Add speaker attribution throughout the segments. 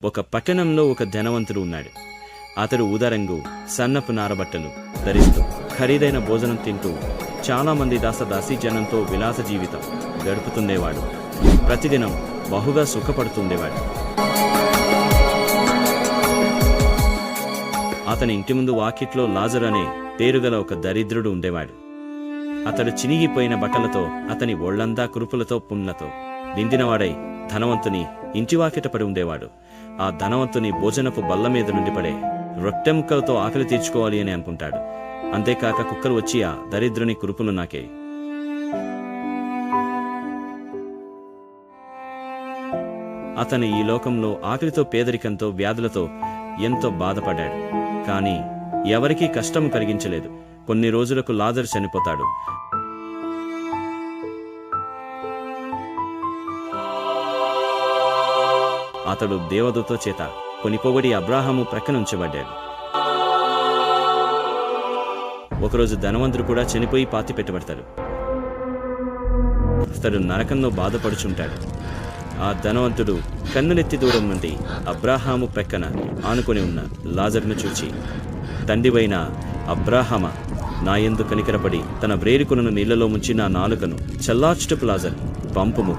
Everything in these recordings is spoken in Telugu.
Speaker 1: ఒక పట్టణంలో ఒక ధనవంతుడు ఉన్నాడు. అతడు ఊదారంగు సన్నపు నారబట్టలు ధరిస్తూ ఖరీదైన భోజనం తింటూ చాలామంది దాసదాసీ జనంతో విలాస జీవితం గడుపుతుండేవాడు. ప్రతిదినం బహుగా సుఖపడుతుండేవాడు. అతని ఇంటి ముందు వాకిట్లో లాజరు అనే పేరుగల ఒక దరిద్రుడు ఉండేవాడు. అతడు చినిగిపోయిన బట్టలతో, అతని ఒళ్లంతా కురుపులతో, పుండ్లతో నిండినవాడై ధనవంతుని ఇంటి వాకిట పడి ఉండేవాడు. ఆ ధనవంతుని భోజనపు బల్ల మీద నుండి పడే రొట్టె ముక్కలతో ఆకలి తీర్చుకోవాలి అని అనుకుంటాడు. అంతేకాక కుక్కలు వచ్చి ఆ దరిద్రుని కురుపులు నాకే. అతను ఈ లోకంలో ఆకలితో, పేదరికంతో, వ్యాధులతో ఎంతో బాధపడ్డాడు. కానీ ఎవరికీ కష్టం కలిగించలేదు. కొన్ని రోజులకు లాజరు చనిపోతాడు. అతడు దేవదూత చేత కొనిపోబడి అబ్రాహాము ప్రక్కన ఉంచబడ్డాడు. ఒకరోజు ధనవంతుడు కూడా చనిపోయి పాతి పెట్టబడతాడు. అతడు నరకంలో బాధపడుచుంటాడు. ఆ ధనవంతుడు కన్నులెత్తి దూరం నుండి అబ్రాహాము ప్రక్కన ఆనుకొని ఉన్న లాజరును చూచి, తండ్రివైన అబ్రాహామ, నా యందు కనికరపడి తన వ్రేలికొనను నీళ్లలో ముంచి నా నాలుకను చల్లార్చుటకు లాజరు పంపుము,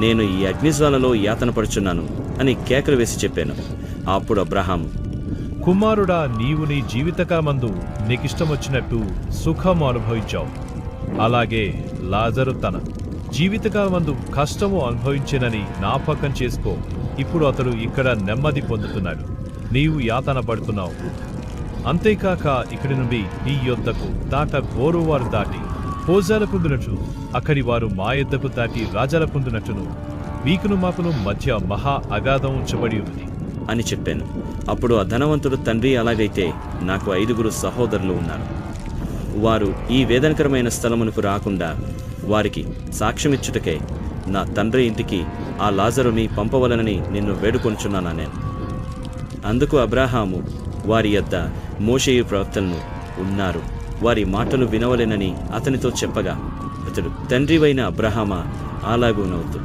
Speaker 1: నేను ఈ అగ్నిజ్వాలలో యాతన పడుచున్నాను అని కేకలు వేసి చెప్పాను. అప్పుడు అబ్రాహాము,
Speaker 2: కుమారుడా, నీవు నీ జీవితకాలమందు నీకిష్టమొచ్చినట్టు సుఖము అనుభవించావు. అలాగే లాజరు తన జీవితకాలమందు కష్టము అనుభవించేనని జ్ఞాపకం చేసుకో. ఇప్పుడు అతడు ఇక్కడ నెమ్మది పొందుతున్నాడు, నీవు యాతన పడుతున్నావు. అంతేకాక ఇక్కడి నుండి నీ యొద్దకు దాట గోరువారు దాటి భోజాల పొందినట్లు, అక్కడి వారు మా యొద్దకు దాటి రాజాల పొందినట్టును మీకును మాకును మధ్య మహా అగాధం ఉంచబడి ఉంది
Speaker 1: అని చెప్పాను. అప్పుడు ఆ ధనవంతుడు, తండ్రి, అలాగైతే నాకు 5 సహోదరులు ఉన్నారు. వారు ఈ వేదనకరమైన స్థలమునకు రాకుండా వారికి సాక్ష్యమిచ్చుటకే నా తండ్రి ఇంటికి ఆ లాజరుని పంపవలనని నిన్ను వేడుకొనుచున్నానా నేను. అందుకు అబ్రాహాము వారి యొద్ద మోషేయు ప్రవక్తలను ఉన్నారు, వారి మాటలు వినవలెనని అతనితో చెప్పగా, అతడు, తండ్రివైన అబ్రాహామా, అలాగూ నవ్వుతూ,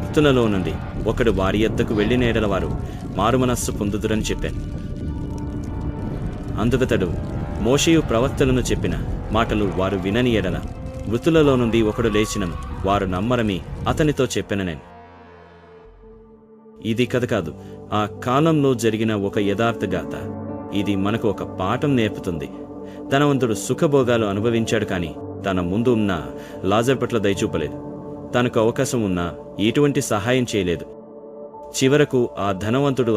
Speaker 1: మృతులలో నుండి ఒకడు వారి యొద్దకు వెళ్ళిన ఎడల వారు మారుమనస్సు పొందుదురని చెప్పాను. అందుకతడు మోషేయు ప్రవక్తలను చెప్పిన మాటలు వారు వినని ఎడల మృతులలో నుండి ఒకడు లేచినను వారు నమ్మరని అతనితో చెప్పాను నేను. ఇది కథ కాదు, ఆ కాలంలో జరిగిన ఒక యథార్థ గాథ. ఇది మనకు ఒక పాఠం నేర్పుతుంది. ధనవంతుడు సుఖభోగాలు అనుభవించాడు, కానీ తన ముందు ఉన్న లాజరు పట్ల దయచూపలేదు. తనకు అవకాశం ఉన్నా ఎటువంటి సహాయం చేయలేదు. చివరకు ఆ ధనవంతుడు